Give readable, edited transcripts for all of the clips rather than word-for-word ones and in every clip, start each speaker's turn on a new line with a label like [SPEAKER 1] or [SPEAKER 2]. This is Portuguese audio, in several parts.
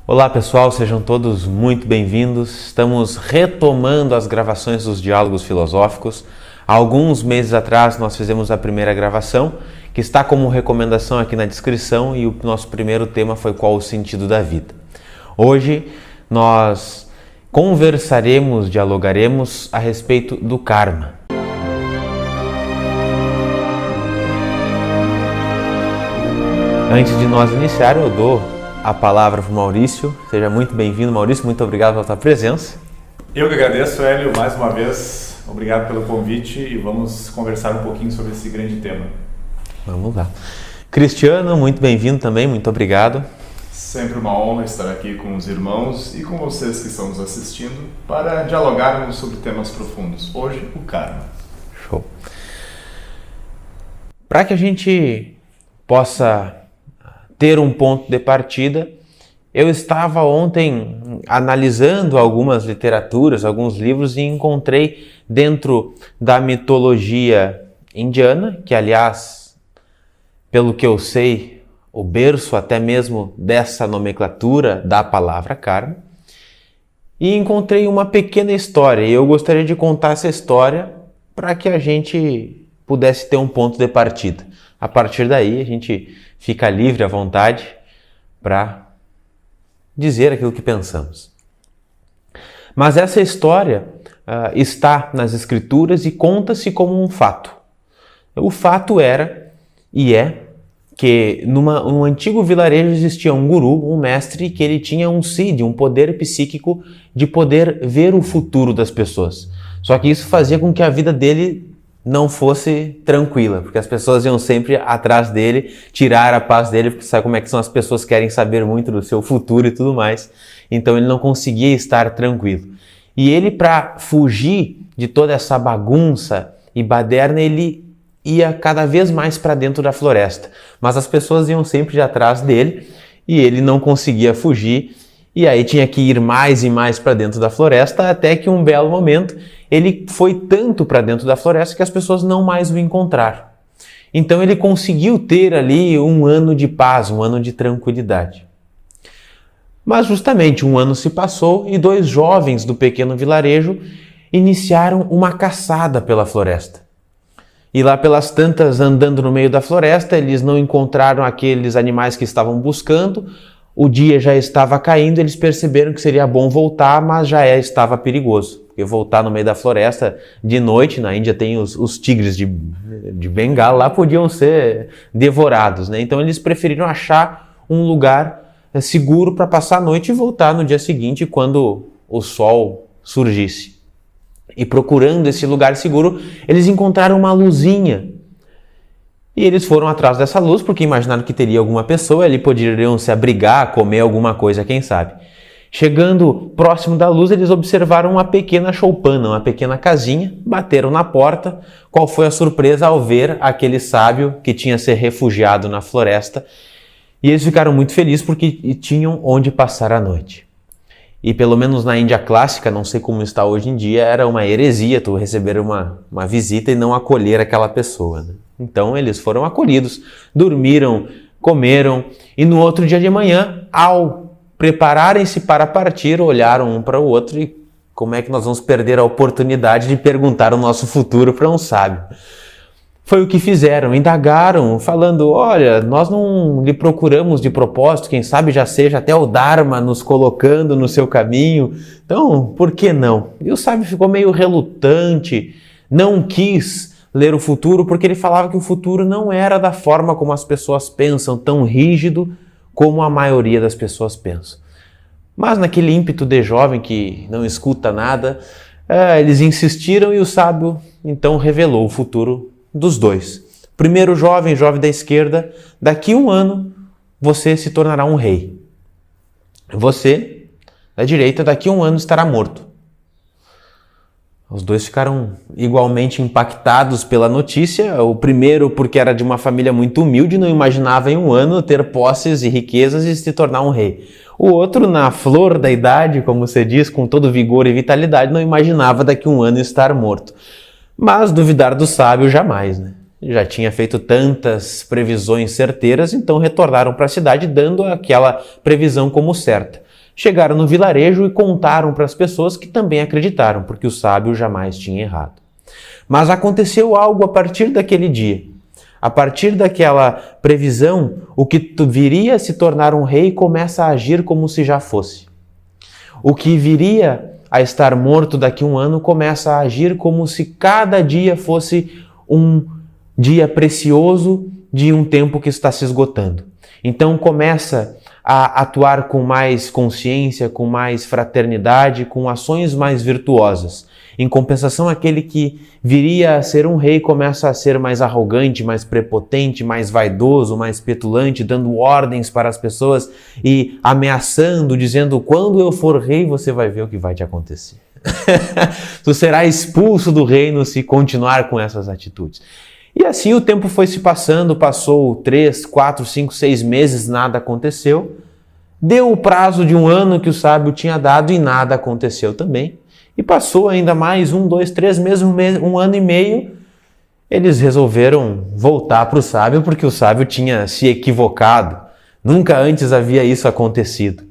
[SPEAKER 1] Olá pessoal, sejam todos muito bem-vindos. Estamos retomando as gravações dos Diálogos Filosóficos. Há alguns meses atrás nós fizemos a primeira gravação, que está como recomendação aqui na descrição, e o nosso primeiro tema foi qual o sentido da vida. Hoje nós conversaremos, dialogaremos a respeito do karma. Antes de nós iniciar, eu dou a palavra para o Maurício. Seja muito bem-vindo, Maurício. Muito obrigado pela sua presença.
[SPEAKER 2] Eu que agradeço, Hélio, mais uma vez. Obrigado pelo convite e vamos conversar um pouquinho sobre esse grande tema.
[SPEAKER 1] Vamos lá. Cristiano, muito bem-vindo também. Muito obrigado.
[SPEAKER 3] Sempre uma honra estar aqui com os irmãos e com vocês que estão nos assistindo para dialogarmos sobre temas profundos. Hoje, o karma.
[SPEAKER 1] Show. Para que a gente possa ter um ponto de partida, eu estava ontem analisando algumas literaturas, alguns livros, e encontrei dentro da mitologia indiana, que aliás, pelo que eu sei, o berço até mesmo dessa nomenclatura da palavra karma, e encontrei uma pequena história, e eu gostaria de contar essa história para que a gente pudesse ter um ponto de partida. A partir daí, a gente fica livre à vontade para dizer aquilo que pensamos. Mas essa história está nas Escrituras e conta-se como um fato. O fato era e é que num antigo vilarejo existia um guru, um mestre, que ele tinha um siddhi, um poder psíquico de poder ver o futuro das pessoas. Só que isso fazia com que a vida dele não fosse tranquila, porque as pessoas iam sempre atrás dele, tirar a paz dele, porque sabe como é que são as pessoas, querem saber muito do seu futuro e tudo mais. Então ele não conseguia estar tranquilo. E ele, para fugir de toda essa bagunça e baderna, ele ia cada vez mais para dentro da floresta. Mas as pessoas iam sempre de atrás dele e ele não conseguia fugir. E aí tinha que ir mais e mais para dentro da floresta, até que um belo momento ele foi tanto para dentro da floresta que as pessoas não mais o encontraram. Então ele conseguiu ter ali um ano de paz, um ano de tranquilidade. Mas justamente um ano se passou e dois jovens do pequeno vilarejo iniciaram uma caçada pela floresta. E lá pelas tantas, andando no meio da floresta, eles não encontraram aqueles animais que estavam buscando. O dia já estava caindo, eles perceberam que seria bom voltar, mas já estava perigoso. Porque voltar no meio da floresta de noite, na Índia tem os tigres de Bengala, lá podiam ser devorados, né? Então eles preferiram achar um lugar seguro para passar a noite e voltar no dia seguinte, quando o sol surgisse. E procurando esse lugar seguro, eles encontraram uma luzinha. E eles foram atrás dessa luz porque imaginaram que teria alguma pessoa, ali poderiam se abrigar, comer alguma coisa, quem sabe. Chegando próximo da luz, eles observaram uma pequena choupana, uma pequena casinha, bateram na porta. Qual foi a surpresa ao ver aquele sábio que tinha se refugiado na floresta? E eles ficaram muito felizes porque tinham onde passar a noite. E pelo menos na Índia clássica, não sei como está hoje em dia, era uma heresia tu receber uma visita e não acolher aquela pessoa, né? Então eles foram acolhidos, dormiram, comeram e no outro dia de manhã, ao prepararem-se para partir, olharam um para o outro e como é que nós vamos perder a oportunidade de perguntar o nosso futuro para um sábio? Foi o que fizeram, indagaram, falando, olha, nós não lhe procuramos de propósito, quem sabe já seja até o Dharma nos colocando no seu caminho, então por que não? E o sábio ficou meio relutante, não quis ler o futuro, porque ele falava que o futuro não era da forma como as pessoas pensam, tão rígido como a maioria das pessoas pensam. Mas naquele ímpeto de jovem que não escuta nada, eles insistiram e o sábio então revelou o futuro dos dois. Primeiro jovem da esquerda, daqui a um ano você se tornará um rei. Você, da direita, daqui a um ano estará morto. Os dois ficaram igualmente impactados pela notícia. O primeiro porque era de uma família muito humilde, não imaginava em um ano ter posses e riquezas e se tornar um rei. O outro, na flor da idade, como você diz, com todo vigor e vitalidade, não imaginava daqui a um ano estar morto. Mas duvidar do sábio jamais, né? Já tinha feito tantas previsões certeiras, então retornaram para a cidade dando aquela previsão como certa. chegaram no vilarejo e contaram para as pessoas que também acreditaram, porque o sábio jamais tinha errado. Mas aconteceu algo a partir daquele dia. A partir daquela previsão, o que viria a se tornar um rei começa a agir como se já fosse. O que viria a estar morto daqui a um ano começa a agir como se cada dia fosse um dia precioso de um tempo que está se esgotando. Então começa a atuar com mais consciência, com mais fraternidade, com ações mais virtuosas. Em compensação, aquele que viria a ser um rei começa a ser mais arrogante, mais prepotente, mais vaidoso, mais petulante, dando ordens para as pessoas e ameaçando, dizendo: quando eu for rei, você vai ver o que vai te acontecer. Tu será expulso do reino se continuar com essas atitudes. E assim o tempo foi se passando, passou 3, 4, 5, 6 meses, nada aconteceu. Deu o prazo de um ano que o sábio tinha dado e nada aconteceu também. E passou ainda mais 1, 2, 3 meses, um ano e meio. Eles resolveram voltar para o sábio porque o sábio tinha se equivocado. Nunca antes havia isso acontecido.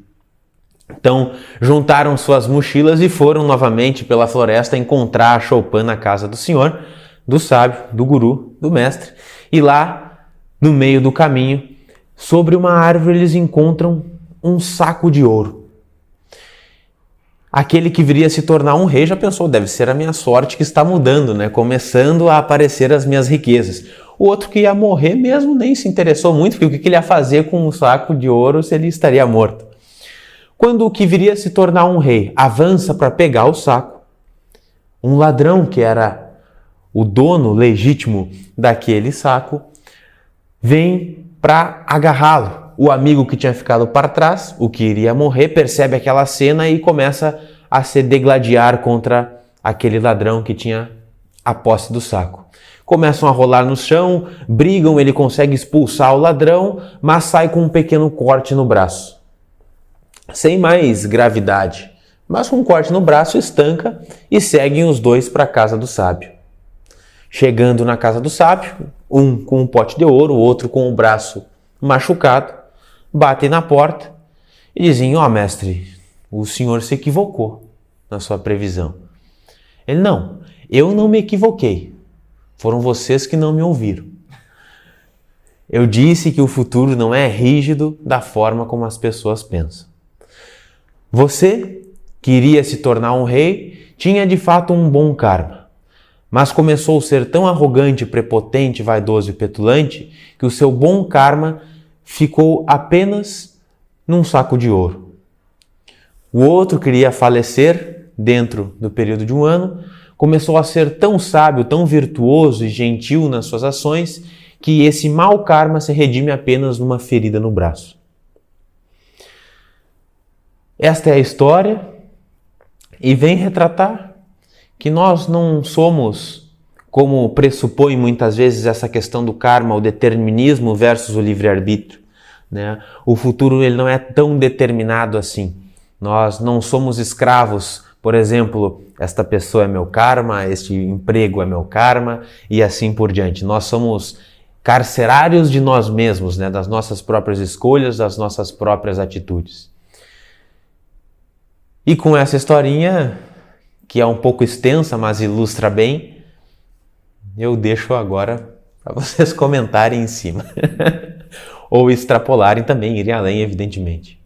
[SPEAKER 1] Então, juntaram suas mochilas e foram novamente pela floresta encontrar a Chopin na casa do senhor, do sábio, do guru, do mestre. E lá, no meio do caminho, sobre uma árvore, eles encontram um saco de ouro. Aquele que viria a se tornar um rei já pensou: deve ser a minha sorte que está mudando, né? Começando a aparecer as minhas riquezas. O outro que ia morrer mesmo nem se interessou muito, porque o que ele ia fazer com um saco de ouro se ele estaria morto? Quando o que viria a se tornar um rei avança para pegar o saco, um ladrão que era o dono legítimo daquele saco vem para agarrá-lo. O amigo que tinha ficado para trás, o que iria morrer, percebe aquela cena e começa a se degladiar contra aquele ladrão que tinha a posse do saco. Começam a rolar no chão, brigam, ele consegue expulsar o ladrão, mas sai com um pequeno corte no braço. Sem mais gravidade, mas com um corte no braço, estanca e seguem os dois para a casa do sábio. Chegando na casa do sábio, um com um pote de ouro, o outro com o braço machucado, batem na porta e dizem: ó, mestre, o senhor se equivocou na sua previsão. Ele: não, eu não me equivoquei. Foram vocês que não me ouviram. Eu disse que o futuro não é rígido da forma como as pessoas pensam. Você, que iria se tornar um rei, tinha de fato um bom karma, mas começou a ser tão arrogante, prepotente, vaidoso e petulante que o seu bom karma ficou apenas num saco de ouro. O outro queria falecer dentro do período de um ano, começou a ser tão sábio, tão virtuoso e gentil nas suas ações que esse mau karma se redime apenas numa ferida no braço. Esta é a história e vem retratar que nós não somos, como pressupõe muitas vezes essa questão do karma, o determinismo versus o livre-arbítrio, né? O futuro ele não é tão determinado assim. Nós não somos escravos, por exemplo, esta pessoa é meu karma, este emprego é meu karma e assim por diante. Nós somos carcerários de nós mesmos, né? Das nossas próprias escolhas, das nossas próprias atitudes. E com essa historinha, que é um pouco extensa, mas ilustra bem, eu deixo agora para vocês comentarem em cima. Ou extrapolarem também, irem além, evidentemente.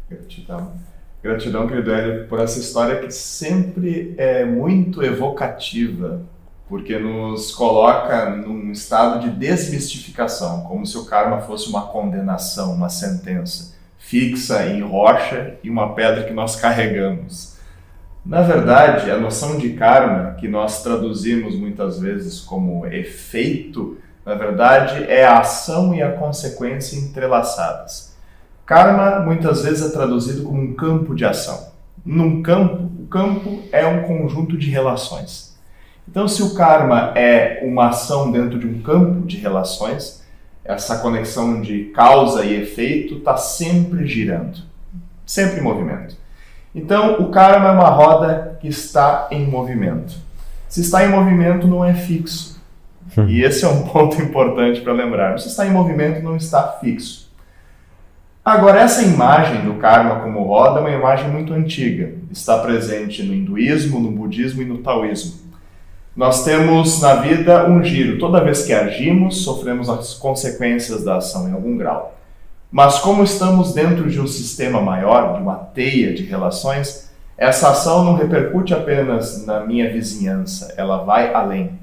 [SPEAKER 3] Gratidão. Gratidão, querido Hélio, por essa história que sempre é muito evocativa, porque nos coloca num estado de desmistificação, como se o karma fosse uma condenação, uma sentença fixa em rocha e uma pedra que nós carregamos. Na verdade, a noção de karma, que nós traduzimos muitas vezes como efeito, na verdade é a ação e a consequência entrelaçadas. Karma muitas vezes é traduzido como um campo de ação. Num campo, o campo é um conjunto de relações. Então, se o karma é uma ação dentro de um campo de relações, essa conexão de causa e efeito está sempre girando, sempre em movimento. Então, o karma é uma roda que está em movimento. Se está em movimento, não é fixo. E esse é um ponto importante para lembrar. Se está em movimento, não está fixo. Agora, essa imagem do karma como roda é uma imagem muito antiga. Está presente no hinduísmo, no budismo e no taoísmo. Nós temos na vida um giro. Toda vez que agimos, sofremos as consequências da ação em algum grau. Mas como estamos dentro de um sistema maior, de uma teia de relações, essa ação não repercute apenas na minha vizinhança, ela vai além.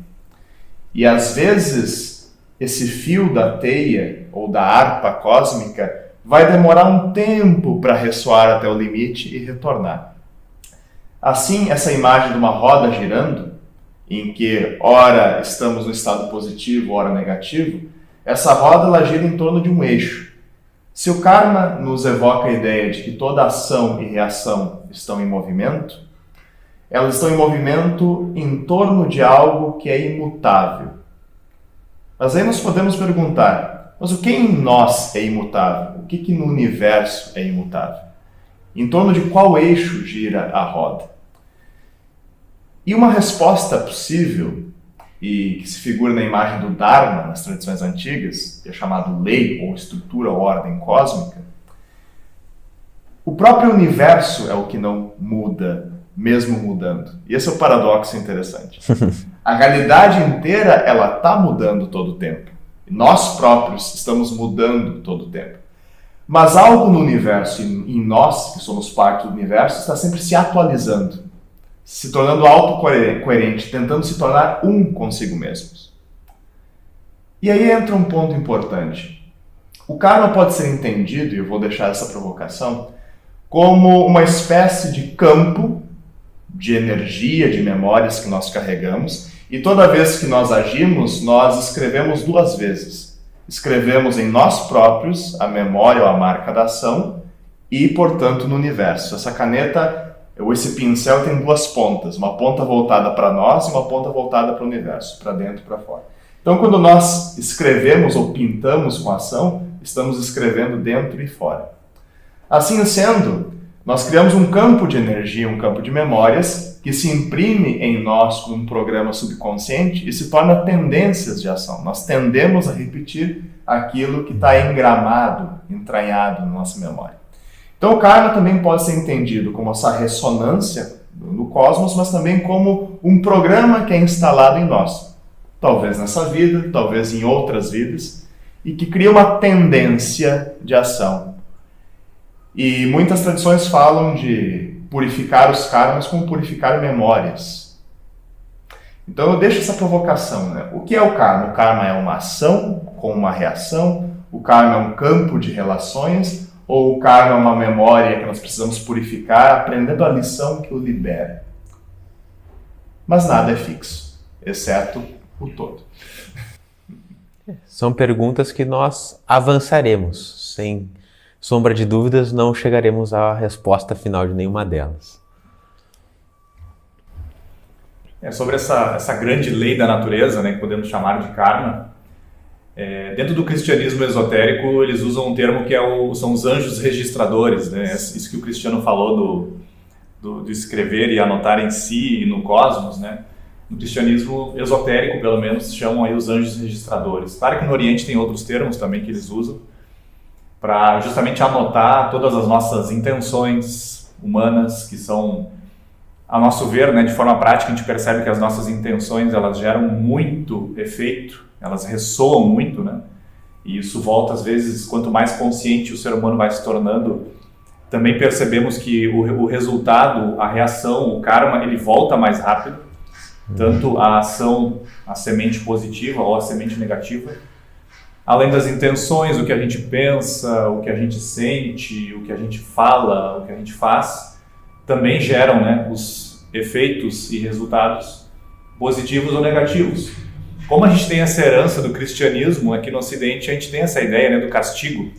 [SPEAKER 3] E às vezes, esse fio da teia ou da harpa cósmica vai demorar um tempo para ressoar até o limite e retornar. Assim, essa imagem de uma roda girando, em que ora estamos no estado positivo, ora negativo, essa roda ela gira em torno de um eixo. Se o karma nos evoca a ideia de que toda ação e reação estão em movimento, elas estão em movimento em torno de algo que é imutável. Mas aí nós podemos perguntar, mas o que em nós é imutável? O que no universo é imutável? Em torno de qual eixo gira a roda? E uma resposta possível, e que se figura na imagem do Dharma nas tradições antigas, que é chamado lei ou estrutura ou ordem cósmica, o próprio universo é o que não muda, mesmo mudando. E esse é o paradoxo interessante. A realidade inteira ela está mudando todo o tempo. Nós próprios estamos mudando todo o tempo. Mas algo no universo, em nós, que somos parte do universo, está sempre se atualizando, se tornando autocoerente, tentando se tornar um consigo mesmos. E aí entra um ponto importante. O karma pode ser entendido, e eu vou deixar essa provocação, como uma espécie de campo de energia, de memórias que nós carregamos, e toda vez que nós agimos, nós escrevemos duas vezes. Escrevemos em nós próprios a memória ou a marca da ação e, portanto, no universo. Essa caneta, ou esse pincel tem duas pontas, uma ponta voltada para nós e uma ponta voltada para o universo, para dentro e para fora. Então, quando nós escrevemos ou pintamos com a ação, estamos escrevendo dentro e fora. Assim sendo, nós criamos um campo de energia, um campo de memórias, que se imprime em nós como um programa subconsciente e se torna tendências de ação. Nós tendemos a repetir aquilo que está engramado, entranhado na nossa memória. Então o karma também pode ser entendido como essa ressonância no cosmos, mas também como um programa que é instalado em nós. Talvez nessa vida, talvez em outras vidas, e que cria uma tendência de ação. E muitas tradições falam de purificar os karmas como purificar memórias. Então eu deixo essa provocação, né? O que é o karma? O karma é uma ação com uma reação? O karma é um campo de relações? Ou o karma é uma memória que nós precisamos purificar, aprendendo a lição que o libera? Mas nada é fixo, exceto o todo.
[SPEAKER 1] São perguntas que nós avançaremos. Sem sombra de dúvidas, não chegaremos à resposta final de nenhuma delas.
[SPEAKER 2] Sobre essa grande lei da natureza, né, que podemos chamar de karma, dentro do cristianismo esotérico, eles usam um termo que são os anjos registradores, né? Isso que o Cristiano falou do escrever e anotar em si e no cosmos, né? No cristianismo esotérico, pelo menos, chamam aí os anjos registradores. Claro que no Oriente tem outros termos também que eles usam, para justamente anotar todas as nossas intenções humanas, que são, a nosso ver, né, de forma prática, a gente percebe que as nossas intenções, elas geram muito efeito, elas ressoam muito, né? E isso volta, às vezes, quanto mais consciente o ser humano vai se tornando, também percebemos que o resultado, a reação, o karma, ele volta mais rápido, tanto a ação, a semente positiva ou a semente negativa, além das intenções, o que a gente pensa, o que a gente sente, o que a gente fala, o que a gente faz, também geram, né, os efeitos e resultados positivos ou negativos. Como a gente tem essa herança do cristianismo, aqui no Ocidente a gente tem essa ideia, né, do castigo.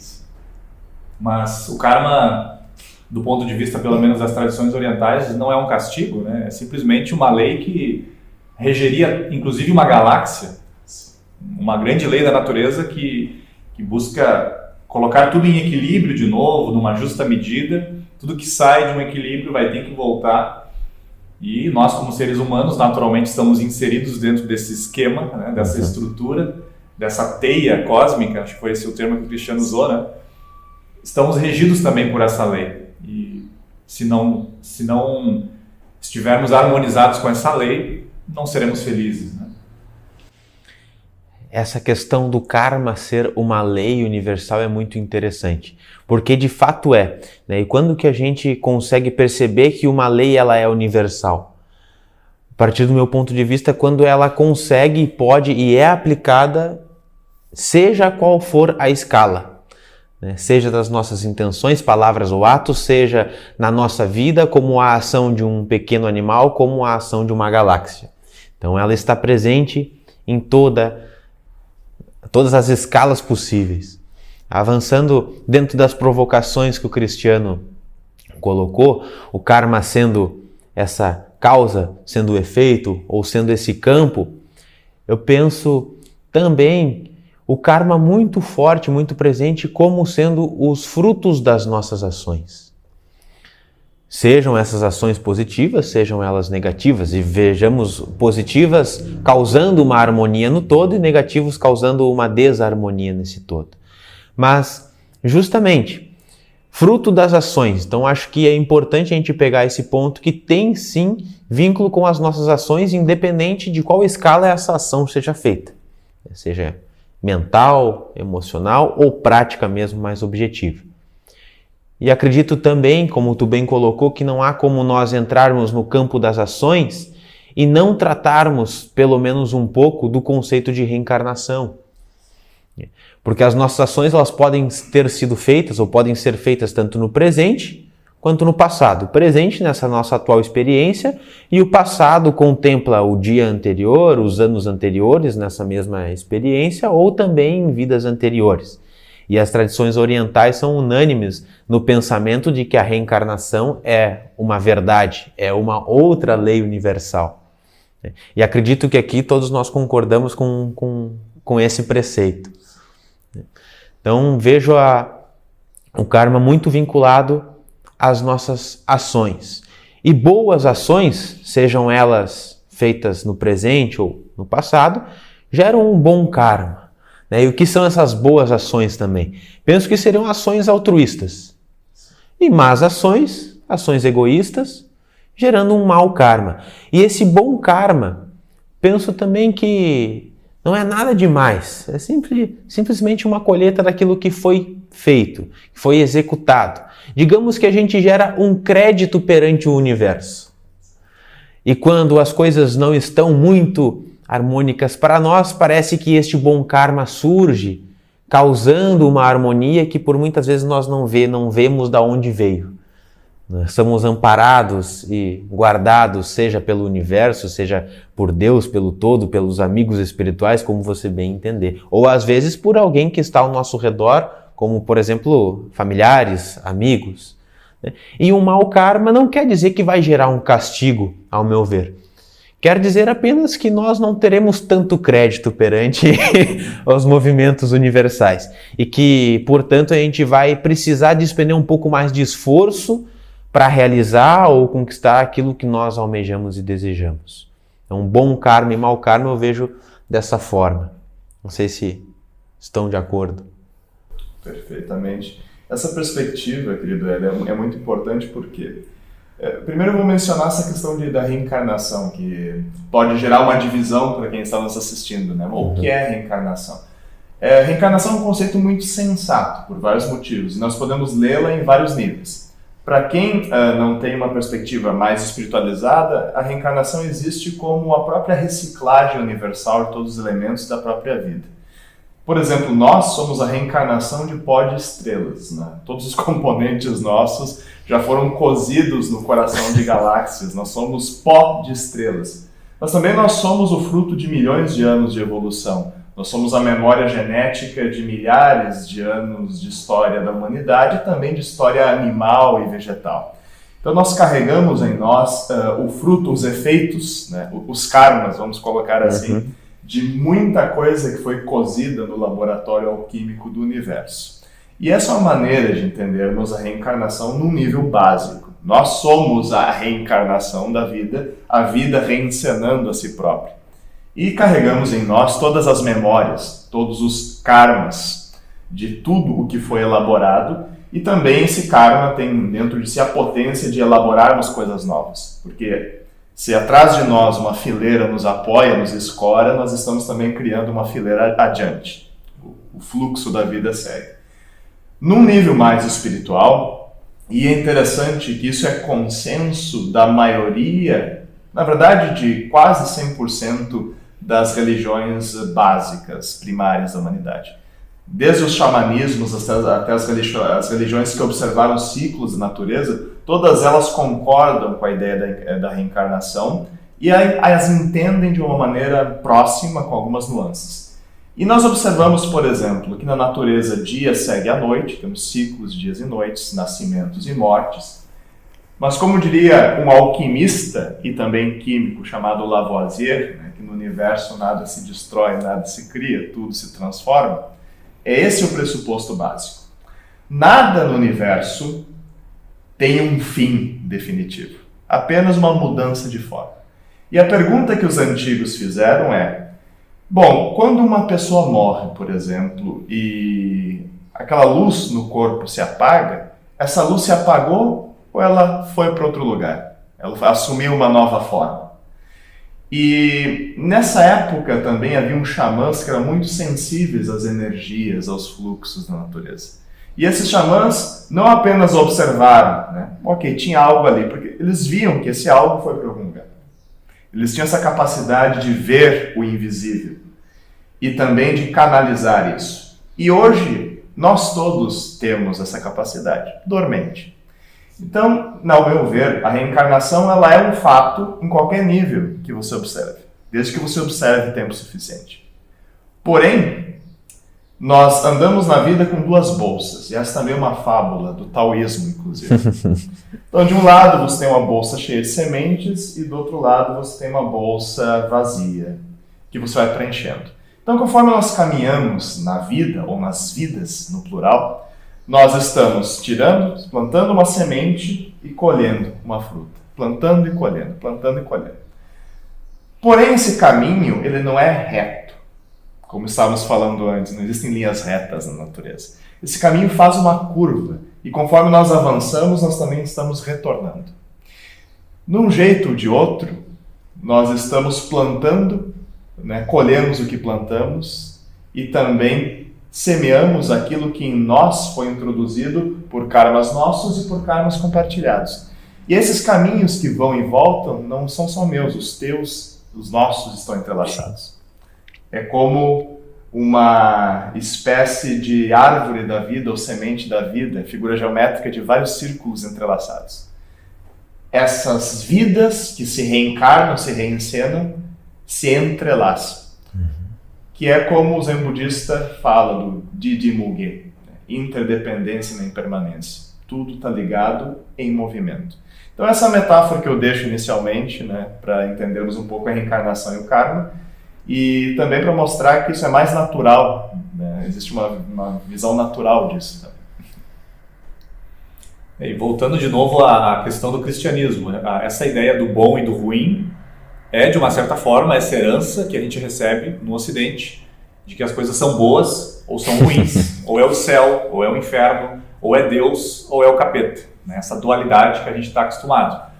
[SPEAKER 2] Mas o karma, do ponto de vista pelo menos das tradições orientais, não é um castigo, né? É simplesmente uma lei que regeria inclusive uma galáxia, uma grande lei da natureza que busca colocar tudo em equilíbrio de novo, numa justa medida. Tudo que sai de um equilíbrio vai ter que voltar. E nós, como seres humanos, naturalmente estamos inseridos dentro desse esquema, né, dessa estrutura, dessa teia cósmica, acho que foi esse o termo que o Cristiano usou, né? estamos regidos também por essa lei. E se não estivermos harmonizados com essa lei, não seremos felizes, né?
[SPEAKER 1] Essa questão do karma ser uma lei universal é muito interessante, porque de fato é, né? E quando que a gente consegue perceber que uma lei ela é universal? A partir do meu ponto de vista, quando ela consegue, pode e é aplicada, seja qual for a escala, né? Seja das nossas intenções, palavras ou atos, seja na nossa vida, como a ação de um pequeno animal, como a ação de uma galáxia. Então ela está presente em todas as escalas possíveis. Avançando dentro das provocações que o Cristiano colocou, o karma sendo essa causa, sendo o efeito ou sendo esse campo, eu penso também o karma muito forte, muito presente, como sendo os frutos das nossas ações. Sejam essas ações positivas, sejam elas negativas, e vejamos positivas causando uma harmonia no todo e negativos causando uma desarmonia nesse todo. Mas, justamente, fruto das ações. Então, acho que é importante a gente pegar esse ponto que tem, sim, vínculo com as nossas ações, independente de qual escala essa ação seja feita. Seja mental, emocional ou prática mesmo mais objetiva. E acredito também, como tu bem colocou, que não há como nós entrarmos no campo das ações e não tratarmos, pelo menos um pouco, do conceito de reencarnação. Porque as nossas ações elas podem ter sido feitas ou podem ser feitas tanto no presente quanto no passado. O presente nessa nossa atual experiência e o passado contempla o dia anterior, os anos anteriores nessa mesma experiência ou também em vidas anteriores. E as tradições orientais são unânimes no pensamento de que a reencarnação é uma verdade, é uma outra lei universal. E acredito que aqui todos nós concordamos com esse preceito. Então vejo o karma muito vinculado às nossas ações. E boas ações, sejam elas feitas no presente ou no passado, geram um bom karma. E o que são essas boas ações também? Penso que seriam ações altruístas. E más ações, ações egoístas, gerando um mau karma. E esse bom karma, penso também que não é nada demais. É simplesmente uma colheita daquilo que foi feito, que foi executado. Digamos que a gente gera um crédito perante o universo. E quando as coisas não estão muito harmônicas para nós, parece que este bom karma surge, causando uma harmonia que por muitas vezes nós não vemos de onde veio. Nós somos amparados e guardados, seja pelo universo, seja por Deus, pelo todo, pelos amigos espirituais, como você bem entender. Ou às vezes por alguém que está ao nosso redor, como por exemplo, familiares, amigos. E um mau karma não quer dizer que vai gerar um castigo, ao meu ver. Quer dizer apenas que nós não teremos tanto crédito perante os movimentos universais e que, portanto, a gente vai precisar despender um pouco mais de esforço para realizar ou conquistar aquilo que nós almejamos e desejamos. Então, bom karma e mau karma eu vejo dessa forma. Não sei se estão de acordo.
[SPEAKER 3] Perfeitamente. Essa perspectiva, querido Hélio, é muito importante porque... primeiro eu vou mencionar essa questão da reencarnação, que pode gerar uma divisão para quem está nos assistindo, né? O que é reencarnação? Reencarnação é um conceito muito sensato, por vários motivos, e nós podemos lê-la em vários níveis. Para quem não tem uma perspectiva mais espiritualizada, a reencarnação existe como a própria reciclagem universal de todos os elementos da própria vida. Por exemplo, nós somos a reencarnação de pó de estrelas, né? Todos os componentes nossos já foram cozidos no coração de galáxias, nós somos pó de estrelas. Mas também nós somos o fruto de milhões de anos de evolução. Nós somos a memória genética de milhares de anos de história da humanidade e também de história animal e vegetal. Então nós carregamos em nós o fruto, os efeitos, né? Os karmas, vamos colocar assim, de muita coisa que foi cozida no laboratório alquímico do universo. E essa é uma maneira de entendermos a reencarnação num nível básico. Nós somos a reencarnação da vida, a vida reencenando a si própria. E carregamos em nós todas as memórias, todos os karmas de tudo o que foi elaborado E também esse karma tem dentro de si a potência de elaborarmos coisas novas, porque se atrás de nós uma fileira nos apoia, nos escora, nós estamos também criando uma fileira adiante. O fluxo da vida segue. Num nível mais espiritual, e é interessante que isso é consenso da maioria, na verdade de quase 100% das religiões básicas, primárias da humanidade. Desde os xamanismos até as religiões que observaram ciclos da natureza, todas elas concordam com a ideia da reencarnação e as entendem de uma maneira próxima, com algumas nuances. E nós observamos, por exemplo, que na natureza dia segue a noite, temos ciclos, dias e noites, nascimentos e mortes. Mas como diria um alquimista e também químico chamado Lavoisier, né, que no universo nada se destrói, nada se cria, tudo se transforma, é esse o pressuposto básico. Nada no universo tem um fim definitivo, apenas uma mudança de forma. E a pergunta que os antigos fizeram é, bom, quando uma pessoa morre, por exemplo, e aquela luz no corpo se apaga, essa luz se apagou ou ela foi para outro lugar? Ela assumiu uma nova forma. E nessa época também havia xamãs que eram muito sensíveis às energias, aos fluxos da natureza. E esses xamãs não apenas observaram, né? Ok, tinha algo ali, porque eles viam que esse algo foi para algum lugar. Eles tinham essa capacidade de ver o invisível e também de canalizar isso. E hoje nós todos temos essa capacidade, dormente. Então, ao meu ver, a reencarnação ela é um fato em qualquer nível que você observe, desde que você observe tempo suficiente. Porém, nós andamos na vida com duas bolsas, e essa também é uma fábula do taoísmo, inclusive. Então, de um lado você tem uma bolsa cheia de sementes e do outro lado você tem uma bolsa vazia, que você vai preenchendo. Então, conforme nós caminhamos na vida, ou nas vidas, no plural, nós estamos plantando uma semente e colhendo uma fruta. Plantando e colhendo, plantando e colhendo. Porém, esse caminho, ele não é reto. Como estávamos falando antes, não existem linhas retas na natureza. Esse caminho faz uma curva. E conforme nós avançamos, nós também estamos retornando. Num jeito ou de outro, nós estamos plantando, né, colhemos o que plantamos e também semeamos aquilo que em nós foi introduzido por karmas nossos e por karmas compartilhados. E esses caminhos que vão e voltam não são só meus, os teus, os nossos estão entrelaçados. É como uma espécie de árvore da vida ou semente da vida, figura geométrica de vários círculos entrelaçados. Essas vidas que se reencarnam, se reencenam, se entrelaçam. Que é como o Zen budista fala do Didi Muge, interdependência na impermanência. Tudo está ligado em movimento. Então essa metáfora que eu deixo inicialmente, né, para entendermos um pouco a reencarnação e o karma, e também para mostrar que isso é mais natural, né? Existe uma visão natural disso também.
[SPEAKER 2] E voltando de novo à questão do cristianismo, essa ideia do bom e do ruim é, de uma certa forma, essa herança que a gente recebe no Ocidente, de que as coisas são boas ou são ruins, ou é o céu, ou é o inferno, ou é Deus, ou é o capeta, né? Essa dualidade que a gente está acostumado.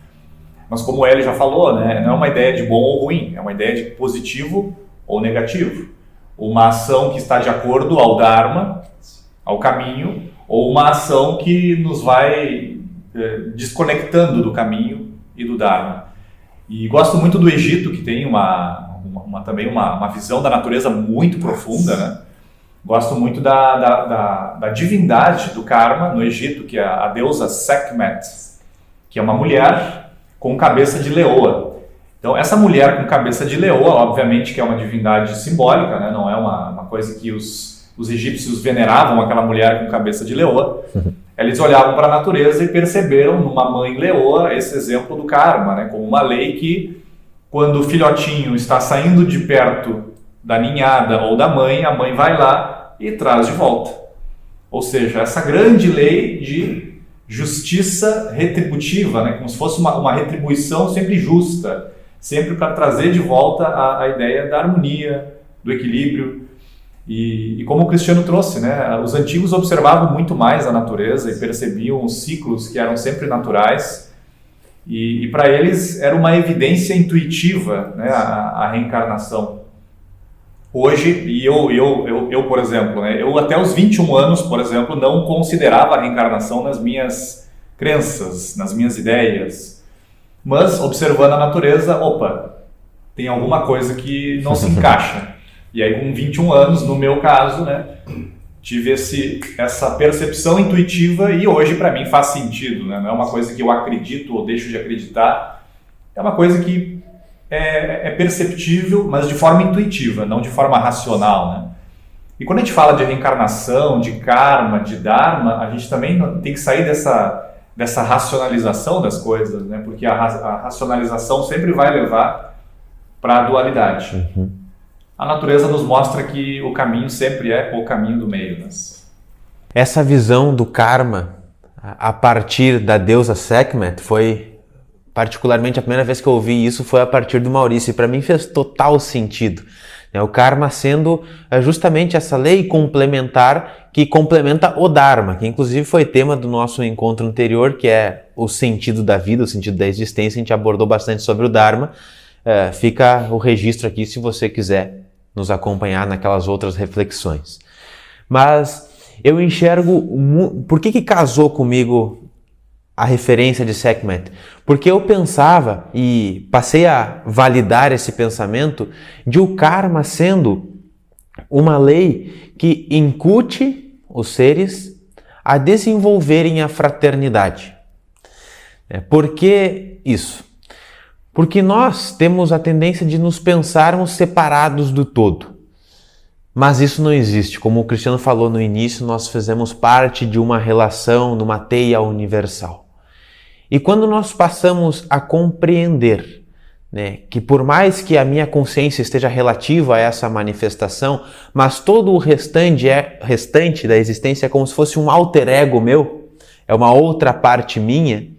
[SPEAKER 2] Mas como o Hélio já falou, né, não é uma ideia de bom ou ruim, é uma ideia de positivo ou negativo. Uma ação que está de acordo ao Dharma, ao caminho, ou uma ação que nos vai desconectando do caminho e do Dharma. E gosto muito do Egito, que tem também uma visão da natureza muito profunda, né? Gosto muito da divindade do karma no Egito, que é a deusa Sekhmet, que é uma mulher com cabeça de leoa. Então, essa mulher com cabeça de leoa, obviamente que é uma divindade simbólica, né? Não é uma coisa que os egípcios veneravam, aquela mulher com cabeça de leoa. Eles olhavam para a natureza e perceberam numa mãe leoa esse exemplo do karma, né? Como uma lei que, quando o filhotinho está saindo de perto da ninhada ou da mãe, a mãe vai lá e traz de volta. Ou seja, essa grande lei de justiça retributiva, né? Como se fosse uma retribuição sempre justa, sempre para trazer de volta a ideia da harmonia, do equilíbrio. E como o Cristiano trouxe, né, os antigos observavam muito mais a natureza e percebiam os ciclos que eram sempre naturais, e para eles era uma evidência intuitiva, né, a reencarnação. Hoje, e eu por exemplo, né, eu até os 21 anos, por exemplo, não considerava a reencarnação nas minhas crenças, nas minhas ideias, mas observando a natureza, opa, tem alguma coisa que não se encaixa. E aí, com 21 anos, no meu caso, né, tive essa percepção intuitiva e hoje, para mim, faz sentido. Né? Não é uma coisa que eu acredito ou deixo de acreditar. É uma coisa que é perceptível, mas de forma intuitiva, não de forma racional. Né? E quando a gente fala de reencarnação, de karma, de dharma, a gente também tem que sair dessa racionalização das coisas, né? Porque a racionalização sempre vai levar para a dualidade. A natureza nos mostra que o caminho sempre é o caminho do meio. Né?
[SPEAKER 1] Essa visão do karma a partir da deusa Sekhmet foi, particularmente, a primeira vez que eu ouvi isso foi a partir do Maurício, e para mim fez total sentido. O karma sendo justamente essa lei complementar que complementa o Dharma, que inclusive foi tema do nosso encontro anterior, que é o sentido da vida, o sentido da existência. A gente abordou bastante sobre o Dharma. Fica o registro aqui se você quiser nos acompanhar naquelas outras reflexões. Mas eu enxergo... Por que casou comigo a referência de Sekhmet? Porque eu pensava, e passei a validar esse pensamento, de o karma sendo uma lei que incute os seres a desenvolverem a fraternidade. Por que isso? Porque nós temos a tendência de nos pensarmos separados do todo. Mas isso não existe. Como o Cristiano falou no início, nós fazemos parte de uma relação, de uma teia universal. E quando nós passamos a compreender, né, que por mais que a minha consciência esteja relativa a essa manifestação, mas todo o restante da existência é como se fosse um alter ego meu, é uma outra parte minha,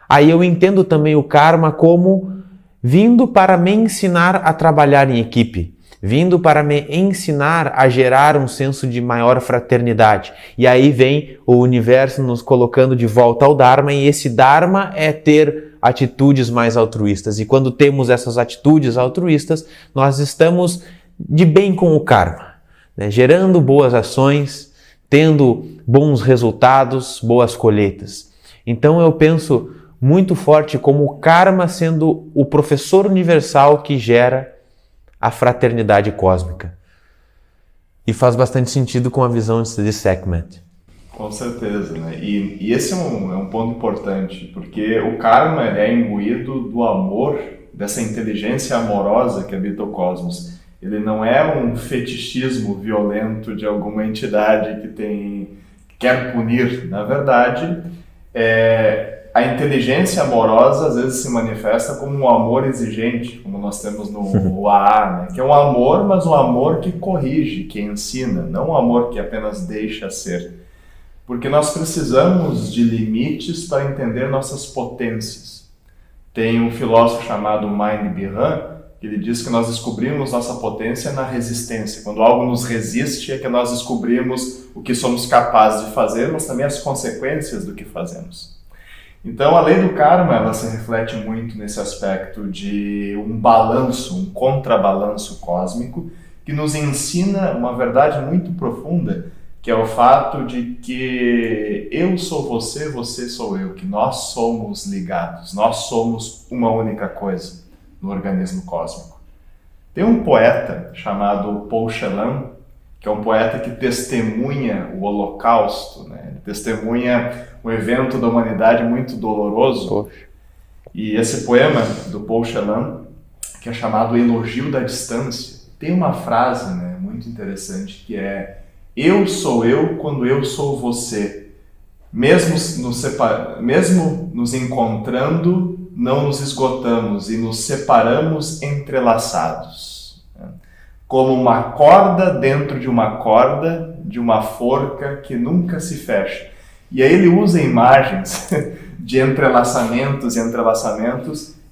[SPEAKER 1] aí eu entendo também o karma como vindo para me ensinar a trabalhar em equipe, vindo para me ensinar a gerar um senso de maior fraternidade. E aí vem o universo nos colocando de volta ao Dharma, e esse Dharma é ter atitudes mais altruístas. E quando temos essas atitudes altruístas, nós estamos de bem com o karma, né? Gerando boas ações, tendo bons resultados, boas colheitas. Então eu penso muito forte como o karma sendo o professor universal que gera a fraternidade cósmica. E faz bastante sentido com a visão de Sekhmet.
[SPEAKER 3] Com certeza, né? E esse é um ponto importante, porque o karma é imbuído do amor, dessa inteligência amorosa que habita o cosmos. Ele não é um fetichismo violento de alguma entidade que quer punir. Na verdade, a inteligência amorosa às vezes se manifesta como um amor exigente, como nós temos no AA, né? Que é um amor, mas um amor que corrige, que ensina, não um amor que apenas deixa ser. Porque nós precisamos de limites para entender nossas potências. Tem um filósofo chamado Mind Biran, que ele diz que nós descobrimos nossa potência na resistência. Quando algo nos resiste é que nós descobrimos o que somos capazes de fazer, mas também as consequências do que fazemos. Então, a lei do karma, ela se reflete muito nesse aspecto de um balanço, um contrabalanço cósmico, que nos ensina uma verdade muito profunda, que é o fato de que eu sou você, você sou eu, que nós somos ligados, nós somos uma única coisa no organismo cósmico. Tem um poeta chamado Paul Celan, que é um poeta que testemunha o Holocausto, né? Ele testemunha um evento da humanidade muito doloroso.
[SPEAKER 1] Poxa.
[SPEAKER 3] E esse poema do Paul Celan, que é chamado Elogio da Distância, tem uma frase, né, muito interessante, que é: eu sou eu quando eu sou você. Mesmo nos encontrando, não nos esgotamos e nos separamos entrelaçados. Como uma corda dentro de uma corda, de uma forca que nunca se fecha. E aí ele usa imagens de entrelaçamentos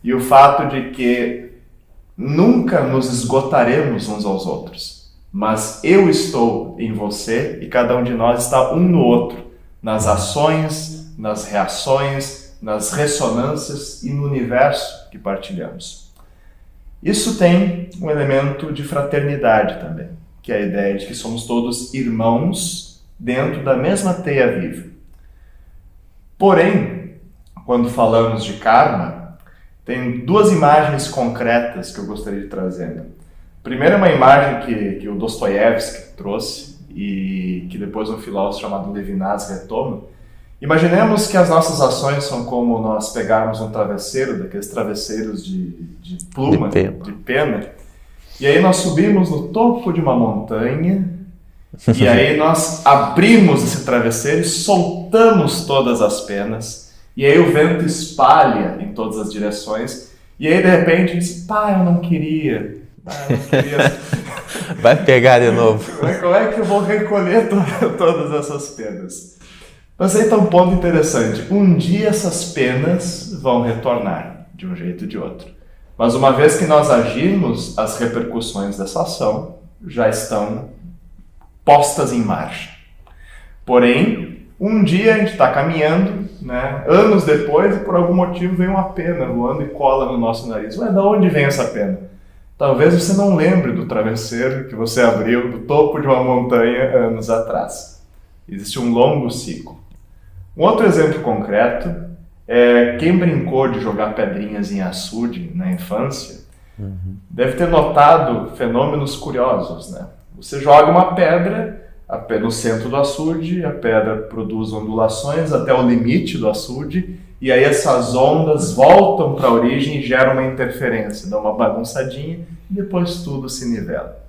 [SPEAKER 3] e o fato de que nunca nos esgotaremos uns aos outros. mas eu estou em você e cada um de nós está um no outro, nas ações, nas reações, nas ressonâncias e no universo que partilhamos. Isso tem um elemento de fraternidade também, que é a ideia de que somos todos irmãos dentro da mesma teia viva. Porém, quando falamos de karma, tem duas imagens concretas que eu gostaria de trazer. Primeiro é uma imagem que o Dostoiévski trouxe e que depois um filósofo chamado Levinas retoma. Imaginemos que as nossas ações são como nós pegarmos um travesseiro, daqueles travesseiros de pluma, de pena, e aí nós subimos no topo de uma montanha, e aí nós abrimos esse travesseiro e soltamos todas as penas, e aí o vento espalha em todas as direções, e aí de repente a gente diz, eu não queria.
[SPEAKER 1] Vai pegar de novo.
[SPEAKER 3] Como é que eu vou recolher todas essas penas? Mas aí está um ponto interessante. Um dia essas penas vão retornar, de um jeito ou de outro. Mas uma vez que nós agimos, as repercussões dessa ação já estão postas em marcha. Porém, um dia a gente está caminhando, né, anos depois, e por algum motivo vem uma pena voando e cola no nosso nariz. Ué, de onde vem essa pena? Talvez você não lembre do travesseiro que você abriu do topo de uma montanha anos atrás. Existe um longo ciclo. Um outro exemplo concreto é quem brincou de jogar pedrinhas em açude na infância, deve ter notado fenômenos curiosos, né? Você joga uma pedra no centro do açude, a pedra produz ondulações até o limite do açude, e aí essas ondas voltam para a origem e geram uma interferência, dá uma bagunçadinha e depois tudo se nivela.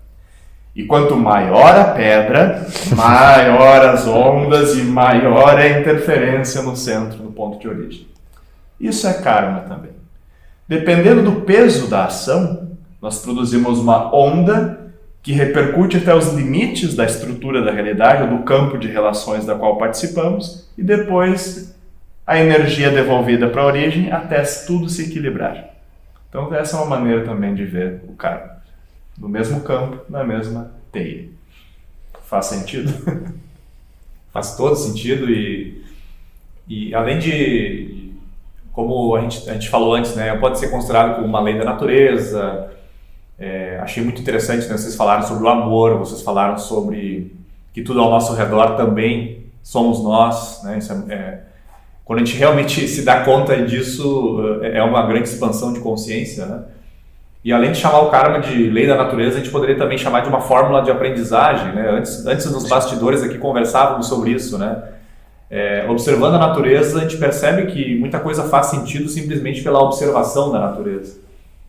[SPEAKER 3] E quanto maior a pedra, maior as ondas e maior é a interferência no centro, no ponto de origem. Isso é karma também. Dependendo do peso da ação, nós produzimos uma onda que repercute até os limites da estrutura da realidade ou do campo de relações da qual participamos e depois a energia devolvida para a origem até tudo se equilibrar. Então essa é uma maneira também de ver o karma. No mesmo campo, na mesma teia. Faz sentido?
[SPEAKER 2] Faz todo sentido e além de como a gente falou antes, né, pode ser considerado como uma lei da natureza. Achei muito interessante, né, vocês falaram sobre o amor, vocês falaram sobre que tudo ao nosso redor também somos nós, né, isso quando a gente realmente se dá conta disso, é uma grande expansão de consciência, né? E além de chamar o karma de lei da natureza, a gente poderia também chamar de uma fórmula de aprendizagem, né? Antes nos bastidores aqui conversávamos sobre isso, né? Observando a natureza, a gente percebe que muita coisa faz sentido simplesmente pela observação da natureza.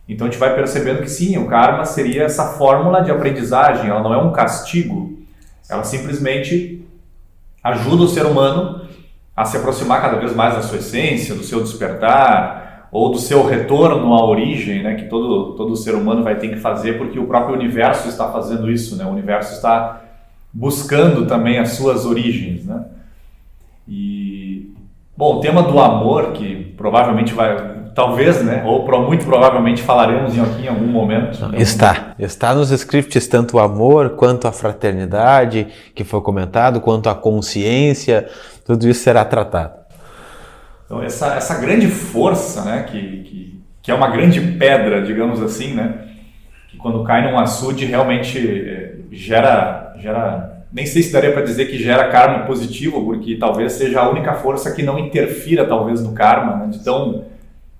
[SPEAKER 2] Então a gente vai percebendo que sim, o karma seria essa fórmula de aprendizagem, ela não é um castigo, ela simplesmente ajuda o ser humano a se aproximar cada vez mais da sua essência, do seu despertar, ou do seu retorno à origem, né, que todo ser humano vai ter que fazer, porque o próprio universo está fazendo isso, né? O universo está buscando também as suas origens, né? E, bom, o tema do amor, que provavelmente talvez, né, ou muito provavelmente falaremos aqui em algum momento.
[SPEAKER 1] Está nos scripts tanto o amor, quanto a fraternidade, que foi comentado, quanto a consciência, tudo isso será tratado.
[SPEAKER 2] Então essa grande força, né, que é uma grande pedra, digamos assim, né, que quando cai num açude realmente gera, nem sei se daria para dizer que gera karma positivo, porque talvez seja a única força que não interfira talvez no karma, né,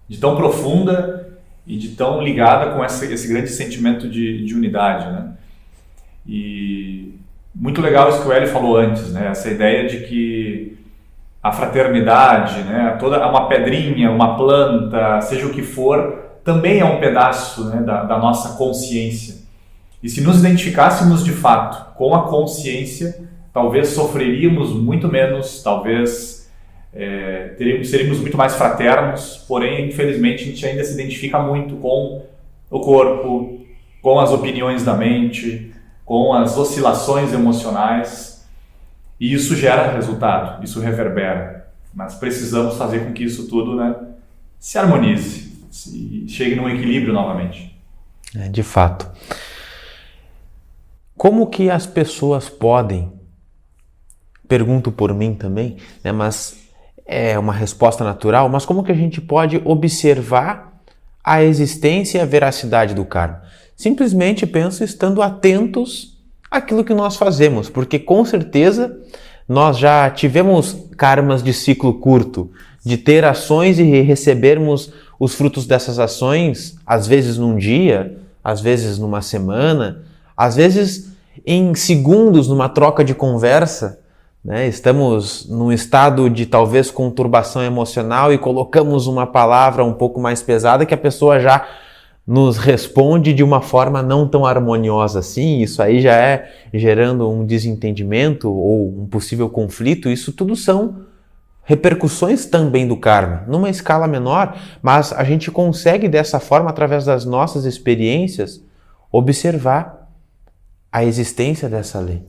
[SPEAKER 2] de tão profunda e de tão ligada com esse grande sentimento de unidade, né. E muito legal isso que o Hélio falou antes, né, essa ideia de que a fraternidade, né, toda uma pedrinha, uma planta, seja o que for, também é um pedaço, né, da nossa consciência. E se nos identificássemos de fato com a consciência, talvez sofreríamos muito menos, talvez seríamos muito mais fraternos, porém, infelizmente, a gente ainda se identifica muito com o corpo, com as opiniões da mente, com as oscilações emocionais. E isso gera resultado, isso reverbera. Mas precisamos fazer com que isso tudo, né, se harmonize, chegue num equilíbrio novamente.
[SPEAKER 1] De fato. Como que as pessoas podem, pergunto por mim também, né, mas é uma resposta natural, mas como que a gente pode observar a existência e a veracidade do karma? Simplesmente penso estando atentos àquilo que nós fazemos, porque com certeza nós já tivemos karmas de ciclo curto, de ter ações e recebermos os frutos dessas ações, às vezes num dia, às vezes numa semana, às vezes em segundos numa troca de conversa, né? Estamos num estado de talvez conturbação emocional e colocamos uma palavra um pouco mais pesada que a pessoa já nos responde de uma forma não tão harmoniosa assim. Isso aí já é gerando um desentendimento ou um possível conflito. Isso tudo são repercussões também do karma, numa escala menor, mas a gente consegue dessa forma, através das nossas experiências, observar a existência dessa lei.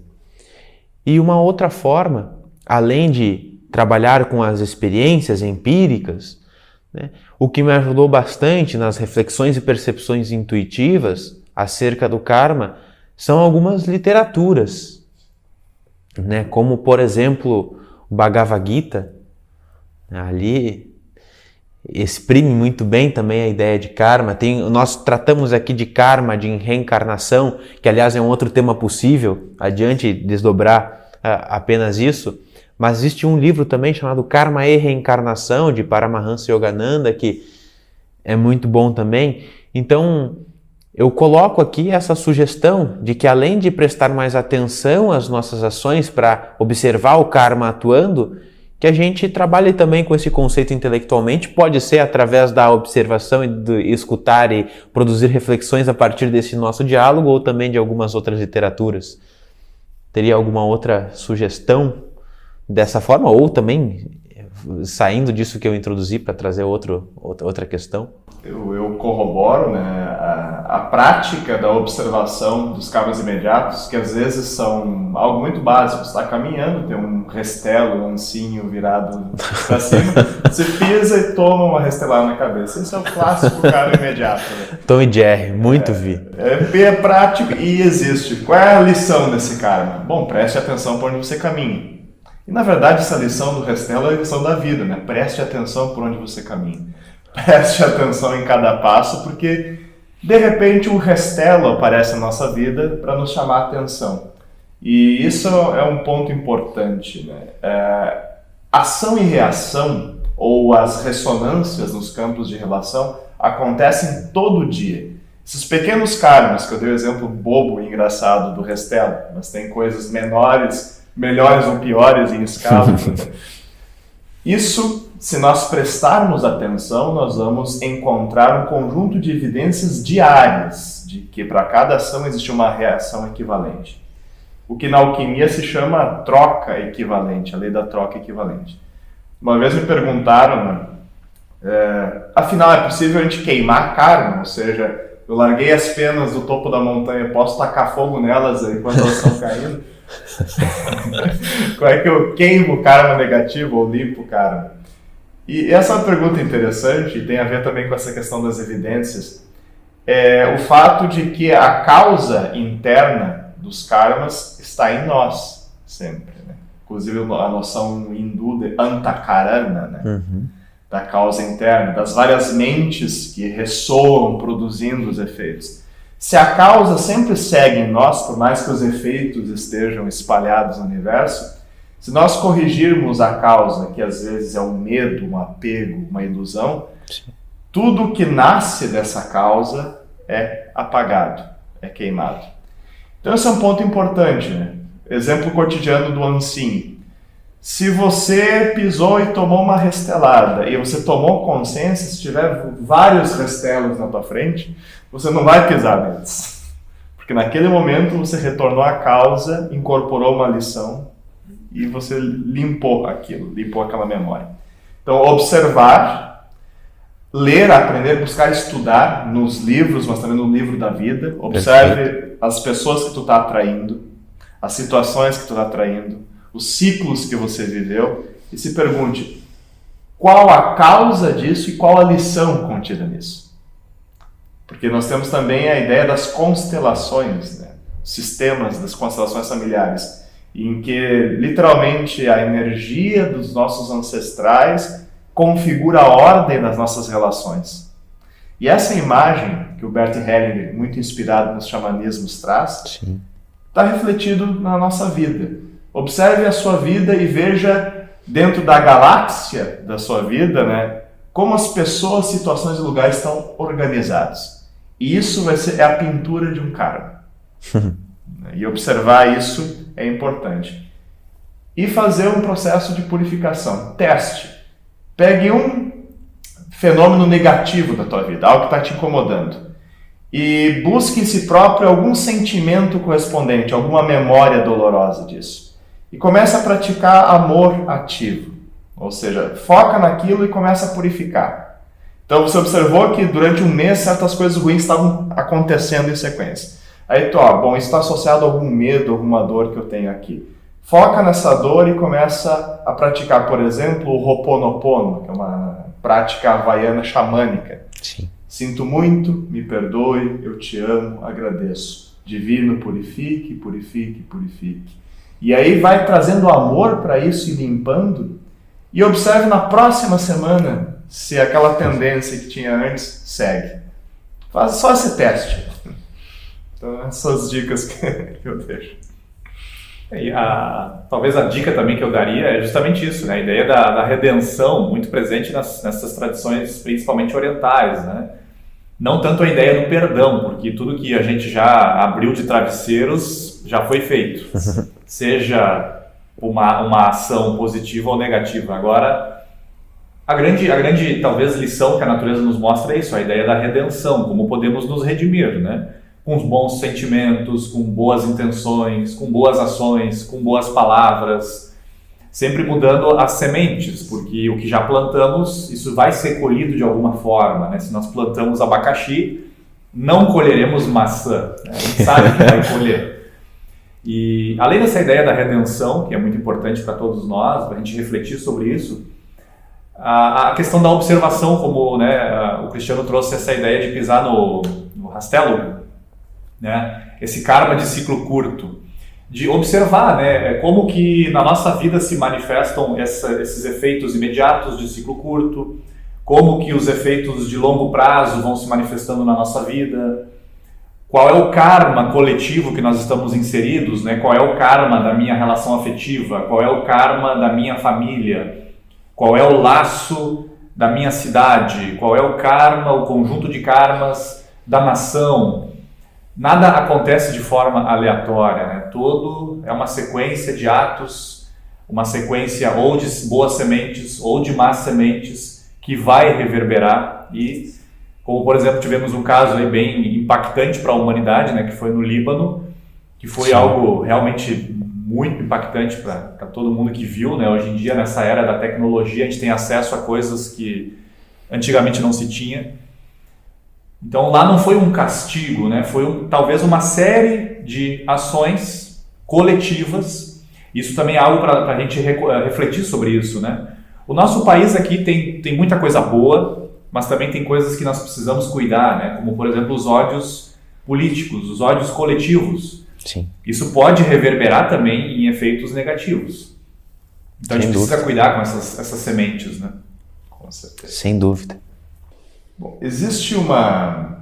[SPEAKER 1] E uma outra forma, além de trabalhar com as experiências empíricas, né, o que me ajudou bastante nas reflexões e percepções intuitivas acerca do karma são algumas literaturas, né, como, por exemplo, o Bhagavad Gita. Ali exprime muito bem também a ideia de karma. Nós tratamos aqui de karma, de reencarnação, que aliás é um outro tema possível, adiante desdobrar apenas isso. Mas existe um livro também chamado Karma e Reencarnação, de Paramahansa Yogananda, que é muito bom também. Então, eu coloco aqui essa sugestão de que, além de prestar mais atenção às nossas ações para observar o karma atuando, que a gente trabalhe também com esse conceito intelectualmente. Pode ser através da observação e do escutar e produzir reflexões a partir desse nosso diálogo, ou também de algumas outras literaturas. Teria alguma outra sugestão dessa forma, ou também saindo disso que eu introduzi para trazer outra questão?
[SPEAKER 3] Eu corroboro, né, a prática da observação dos karmas imediatos, que às vezes são algo muito básico. Você está caminhando, tem um restelo, um ancinho virado para cima, você pisa e toma uma restelada na cabeça. Esse é o clássico karma imediato. Né?
[SPEAKER 1] Tom e Jerry, muito vi.
[SPEAKER 3] É prático e existe. Qual é a lição desse karma? Bom, preste atenção por onde você caminha. E na verdade essa lição do restelo é a lição da vida, né? Preste atenção por onde você caminha. Preste atenção em cada passo, porque de repente um restelo aparece na nossa vida para nos chamar a atenção. E isso é um ponto importante, né? Ação e reação, ou as ressonâncias nos campos de relação, acontecem todo dia. Esses pequenos karmas, que eu dei o exemplo bobo e engraçado do restelo, mas tem coisas menores, melhores ou piores em escala. Isso, se nós prestarmos atenção, nós vamos encontrar um conjunto de evidências diárias de que para cada ação existe uma reação equivalente. O que na alquimia se chama troca equivalente, a lei da troca equivalente. Uma vez me perguntaram, afinal é possível a gente queimar karma? Ou seja, eu larguei as penas do topo da montanha, posso tacar fogo nelas enquanto elas estão caindo? Como é que eu queimo o karma negativo ou limpo o karma? E essa é uma pergunta interessante e tem a ver também com essa questão das evidências. O fato de que a causa interna dos karmas está em nós, sempre. Né? Inclusive a noção hindu de antakarana, né?
[SPEAKER 1] Uhum.
[SPEAKER 3] Da causa interna, das várias mentes que ressoam produzindo os efeitos. Se a causa sempre segue em nós, por mais que os efeitos estejam espalhados no universo, se nós corrigirmos a causa, que às vezes é um medo, um apego, uma ilusão, tudo que nasce dessa causa é apagado, é queimado. Então esse é um ponto importante, né? Exemplo cotidiano do ancinho. Se você pisou e tomou uma restelada, e você tomou consciência, se tiver vários restelos na tua frente, você não vai pisar neles. Porque naquele momento você retornou à causa, incorporou uma lição e você limpou aquilo, limpou aquela memória. Então, observar, ler, aprender, buscar estudar nos livros, mas também no livro da vida. Observe as pessoas que tu está atraindo, as situações que tu está atraindo, os ciclos que você viveu, e se pergunte qual a causa disso e qual a lição contida nisso. Porque nós temos também a ideia das constelações, né? sistemas das constelações familiares, em que literalmente a energia dos nossos ancestrais configura a ordem das nossas relações. E essa imagem que o Bert Hellinger, muito inspirado nos xamanismos, traz, está refletido na nossa vida. Observe a sua vida e veja dentro da galáxia da sua vida, né, como as pessoas, situações e lugares estão organizados. E isso é a pintura de um karma. E observar isso é importante. E fazer um processo de purificação. Teste. Pegue um fenômeno negativo da tua vida, algo que está te incomodando, e busque em si próprio algum sentimento correspondente, alguma memória dolorosa disso. E comece a praticar amor ativo. Ou seja, foca naquilo e começa a purificar. Então você observou que durante um mês certas coisas ruins estavam acontecendo em sequência. Aí tu, bom, isso está associado a algum medo, alguma dor que eu tenho aqui. Foca nessa dor e começa a praticar, por exemplo, o Ho'oponopono, que é uma prática havaiana xamânica.
[SPEAKER 1] Sim.
[SPEAKER 3] Sinto muito, me perdoe, eu te amo, agradeço. Divino, purifique, purifique, purifique. E aí vai trazendo amor para isso e limpando. E observe na próxima semana se aquela tendência que tinha antes segue. Faz só esse teste. Então, essas dicas que eu deixo.
[SPEAKER 2] E talvez a dica também que eu daria é justamente isso, né? A ideia da redenção, muito presente nessas tradições, principalmente orientais, né? Não tanto a ideia do perdão, porque tudo que a gente já abriu de travesseiros já foi feito, seja uma ação positiva ou negativa. Agora, a grande talvez lição que a natureza nos mostra é isso, a ideia da redenção, como podemos nos redimir, né? Com bons sentimentos, com boas intenções, com boas ações, com boas palavras, sempre mudando as sementes, porque o que já plantamos, isso vai ser colhido de alguma forma, né? Se nós plantamos abacaxi, não colheremos maçã, né? A gente sabe que vai colher. E além dessa ideia da redenção, que é muito importante para todos nós, para a gente refletir sobre isso, a questão da observação, como, né, o Cristiano trouxe essa ideia de pisar no rastelo, né? Esse karma de ciclo curto, de observar, né, como que na nossa vida se manifestam esses efeitos imediatos de ciclo curto, como que os efeitos de longo prazo vão se manifestando na nossa vida, qual é o karma coletivo que nós estamos inseridos, né? Qual é o karma da minha relação afetiva, qual é o karma da minha família, qual é o laço da minha cidade, qual é o karma, o conjunto de karmas da nação. Nada acontece de forma aleatória, né? Tudo é uma sequência de atos, uma sequência ou de boas sementes ou de más sementes que vai reverberar. E, como por exemplo, tivemos um caso aí bem impactante para a humanidade, né? Que foi no Líbano, que foi algo realmente muito impactante para todo mundo que viu, né? Hoje em dia, nessa era da tecnologia, a gente tem acesso a coisas que antigamente não se tinha. Então lá não foi um castigo, né? Foi talvez uma série de ações coletivas. Isso também é algo para a gente refletir sobre isso, né? O nosso país aqui tem muita coisa boa, mas também tem coisas que nós precisamos cuidar, né? Como por exemplo os ódios políticos, os ódios coletivos.
[SPEAKER 1] Sim.
[SPEAKER 2] Isso pode reverberar também em efeitos negativos. Então a gente precisa cuidar com essas sementes, né?
[SPEAKER 3] Com certeza.
[SPEAKER 1] Sem dúvida.
[SPEAKER 3] Bom, existe uma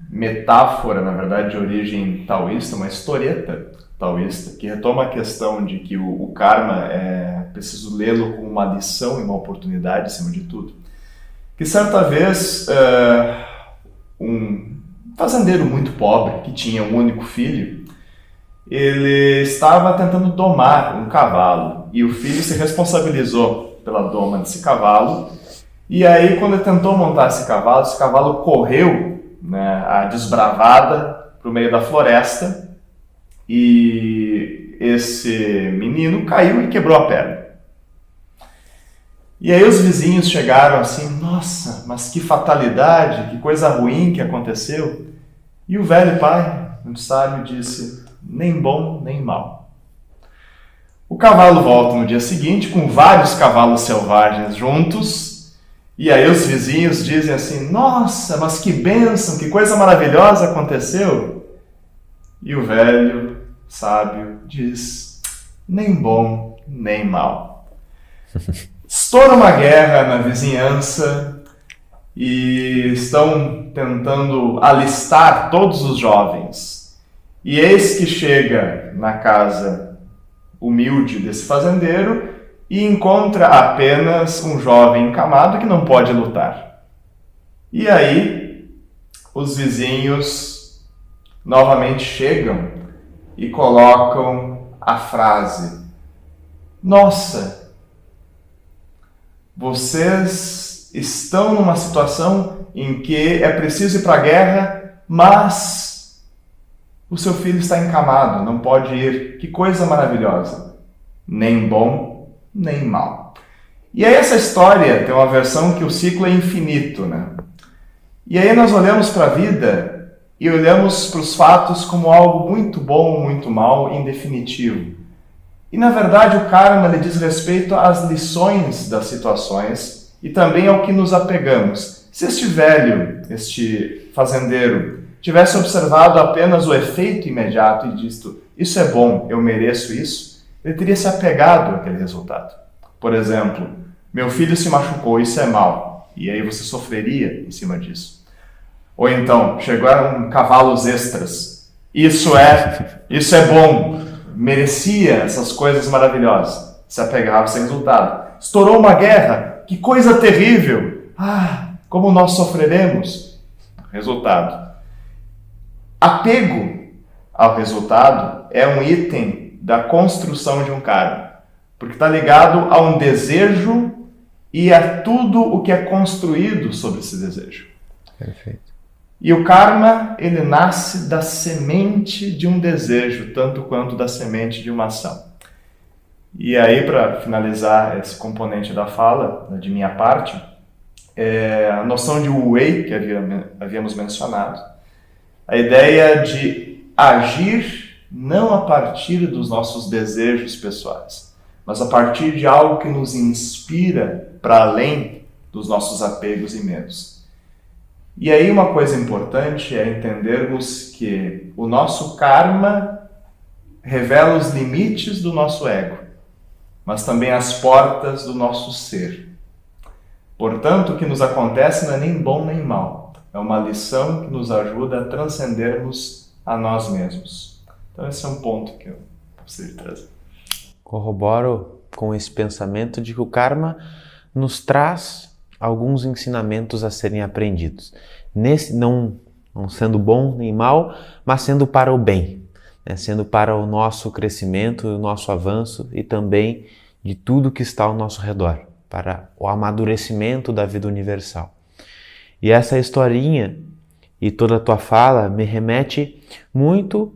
[SPEAKER 3] metáfora, na verdade, de origem taoísta, uma historieta taoísta, que retoma a questão de que o karma é preciso lê-lo como uma lição e uma oportunidade, acima de tudo. Que certa vez, um fazendeiro muito pobre, que tinha um único filho, ele estava tentando domar um cavalo, e o filho se responsabilizou pela doma desse cavalo. E aí, quando ele tentou montar esse cavalo correu, né, a desbravada para o meio da floresta, e esse menino caiu e quebrou a perna. E aí os vizinhos chegaram assim, nossa, mas que fatalidade, que coisa ruim que aconteceu. E o velho pai, muito sábio, disse, nem bom nem mal. O cavalo volta no dia seguinte com vários cavalos selvagens juntos. E aí os vizinhos dizem assim, nossa, mas que bênção, que coisa maravilhosa aconteceu. E o velho sábio diz: nem bom, nem mal. Estoura uma guerra na vizinhança e estão tentando alistar todos os jovens. E eis que chega na casa humilde desse fazendeiro e encontra apenas um jovem encamado que não pode lutar. E aí, os vizinhos novamente chegam e colocam a frase: nossa, vocês estão numa situação em que é preciso ir para a guerra, mas o seu filho está encamado, não pode ir. Que coisa maravilhosa! Nem bom, nem mal. E aí essa história tem uma versão que o ciclo é infinito, né? E aí nós olhamos para a vida e olhamos para os fatos como algo muito bom, muito mal, indefinitivo. E na verdade o karma lhe diz respeito às lições das situações e também ao que nos apegamos. Se este velho, este fazendeiro, tivesse observado apenas o efeito imediato e dito: isso é bom, eu mereço isso, ele teria se apegado àquele resultado. Por exemplo, meu filho se machucou, isso é mal, e aí você sofreria em cima disso. Ou então, chegaram cavalos extras, isso é bom, merecia essas coisas maravilhosas, se apegava a esse resultado. Estourou uma guerra, que coisa terrível, como nós sofreremos. Resultado. Apego ao resultado é um item da construção de um karma, porque está ligado a um desejo e a tudo o que é construído sobre esse desejo.
[SPEAKER 1] Perfeito.
[SPEAKER 3] E o karma, ele nasce da semente de um desejo, tanto quanto da semente de uma ação. E aí, para finalizar esse componente da fala, de minha parte, a noção de Wu-Wei, que havíamos mencionado, a ideia de agir não a partir dos nossos desejos pessoais, mas a partir de algo que nos inspira para além dos nossos apegos e medos. E aí uma coisa importante é entendermos que o nosso karma revela os limites do nosso ego, mas também as portas do nosso ser. Portanto, o que nos acontece não é nem bom nem mal. É uma lição que nos ajuda a transcendermos a nós mesmos. Então esse é um ponto que eu gostaria de trazer.
[SPEAKER 1] Corroboro com esse pensamento de que o karma nos traz alguns ensinamentos a serem aprendidos. Não sendo bom nem mal, mas sendo para o bem, né? Sendo para o nosso crescimento, o nosso avanço e também de tudo que está ao nosso redor, para o amadurecimento da vida universal. E essa historinha e toda a tua fala me remete muito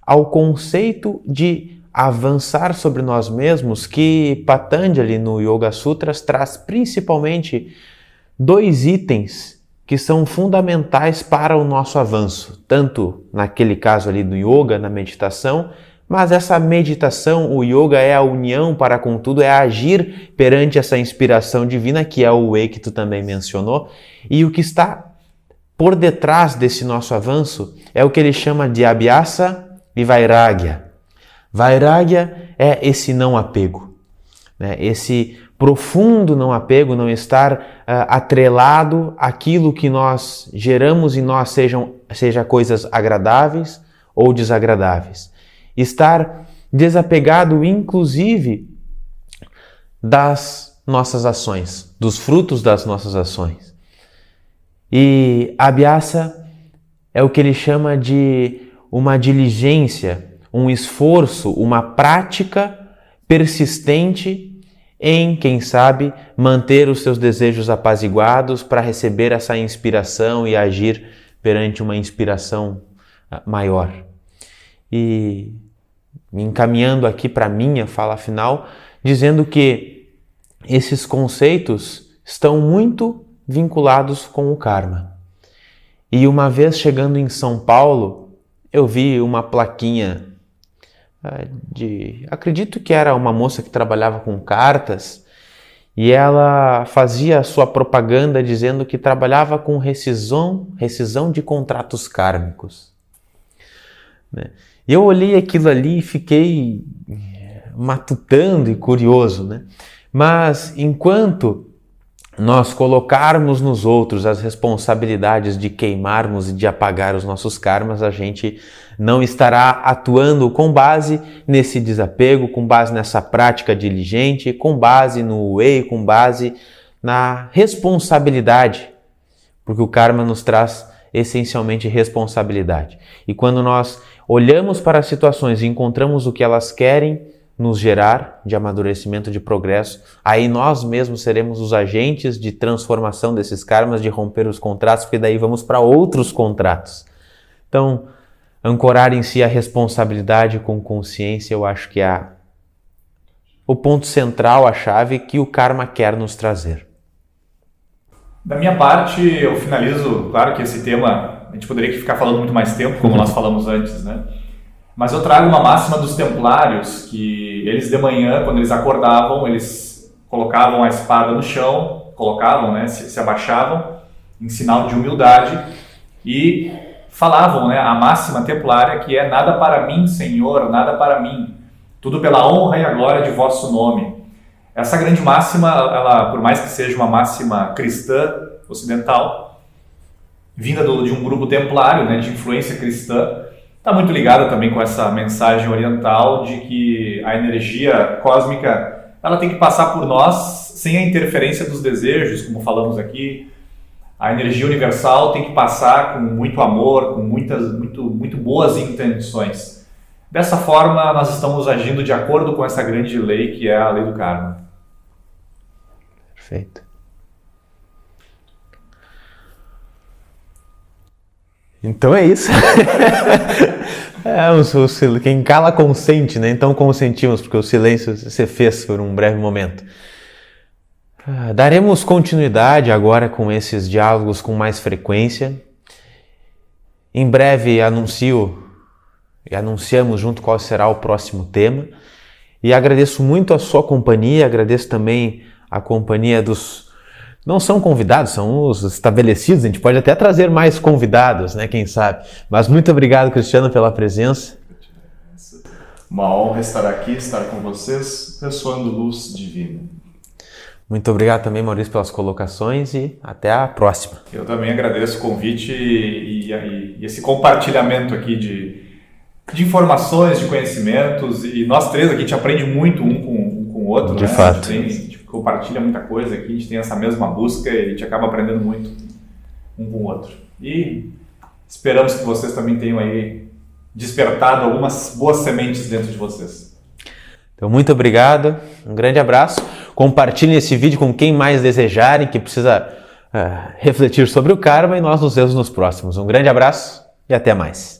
[SPEAKER 1] ao conceito de avançar sobre nós mesmos, que Patanjali no Yoga Sutras traz principalmente 2 itens que são fundamentais para o nosso avanço, tanto naquele caso ali do yoga, na meditação, mas essa meditação, o yoga é a união para com tudo, é agir perante essa inspiração divina, que é o Wei que tu também mencionou, e o que está por detrás desse nosso avanço é o que ele chama de Abhyasa e Vairagya. Vairagya é esse não apego, né? Esse profundo não apego, não estar atrelado àquilo que nós geramos em nós, seja coisas agradáveis ou desagradáveis. Estar desapegado, inclusive, das nossas ações, dos frutos das nossas ações. E Abhyasa é o que ele chama de uma diligência, um esforço, uma prática persistente em, quem sabe, manter os seus desejos apaziguados para receber essa inspiração e agir perante uma inspiração maior. E me encaminhando aqui para a minha fala final, dizendo que esses conceitos estão muito vinculados com o karma. E uma vez chegando em São Paulo, eu vi uma plaquinha acredito que era uma moça que trabalhava com cartas, e ela fazia a sua propaganda dizendo que trabalhava com rescisão de contratos kármicos. né? E eu olhei aquilo ali e fiquei matutando e curioso, né? Mas enquanto nós colocarmos nos outros as responsabilidades de queimarmos e de apagar os nossos karmas, a gente não estará atuando com base nesse desapego, com base nessa prática diligente, com base no Wei, com base na responsabilidade, porque o karma nos traz essencialmente responsabilidade. E quando nós olhamos para as situações e encontramos o que elas querem nos gerar de amadurecimento, de progresso, aí nós mesmos seremos os agentes de transformação desses karmas, de romper os contratos, porque daí vamos para outros contratos. Então, ancorar em si a responsabilidade com consciência, eu acho que é o ponto central, a chave que o karma quer nos trazer.
[SPEAKER 2] Da minha parte, eu finalizo, claro que esse tema, a gente poderia ficar falando muito mais tempo, como nós falamos antes, né? Mas eu trago uma máxima dos templários, que eles de manhã, quando eles acordavam, eles colocavam a espada no chão, colocavam, né, se abaixavam, em sinal de humildade, e falavam, né, a máxima templária, que é: nada para mim, Senhor, nada para mim, tudo pela honra e a glória de vosso nome. Essa grande máxima, ela, por mais que seja uma máxima cristã, ocidental, vinda de um grupo templário, né, de influência cristã, está muito ligada também com essa mensagem oriental de que a energia cósmica ela tem que passar por nós sem a interferência dos desejos, como falamos aqui. A energia universal tem que passar com muito amor, com muito boas intenções. Dessa forma, nós estamos agindo de acordo com essa grande lei que é a lei do karma.
[SPEAKER 1] Perfeito. Então é isso. Quem cala consente, né? Então consentimos, porque o silêncio se fez por um breve momento. Daremos continuidade agora com esses diálogos com mais frequência. Em breve anunciamos junto qual será o próximo tema. E agradeço muito a sua companhia, agradeço também a companhia dos... Não são convidados, são os estabelecidos, a gente pode até trazer mais convidados, né, quem sabe. Mas muito obrigado, Cristiano, pela presença.
[SPEAKER 3] Uma honra estar aqui, estar com vocês, ressoando luz divina.
[SPEAKER 2] Muito obrigado também, Maurício, pelas colocações e até a próxima. Eu também agradeço o convite e esse compartilhamento aqui de informações, de conhecimentos, e nós três aqui, a gente aprende muito um com o outro.
[SPEAKER 1] De fato.
[SPEAKER 2] A gente compartilha muita coisa aqui, a gente tem essa mesma busca e a gente acaba aprendendo muito um com o outro. E esperamos que vocês também tenham aí despertado algumas boas sementes dentro de vocês.
[SPEAKER 1] Então, muito obrigado, um grande abraço. Compartilhem esse vídeo com quem mais desejarem, que precisa refletir sobre o karma, e nós nos vemos nos próximos. Um grande abraço e até mais.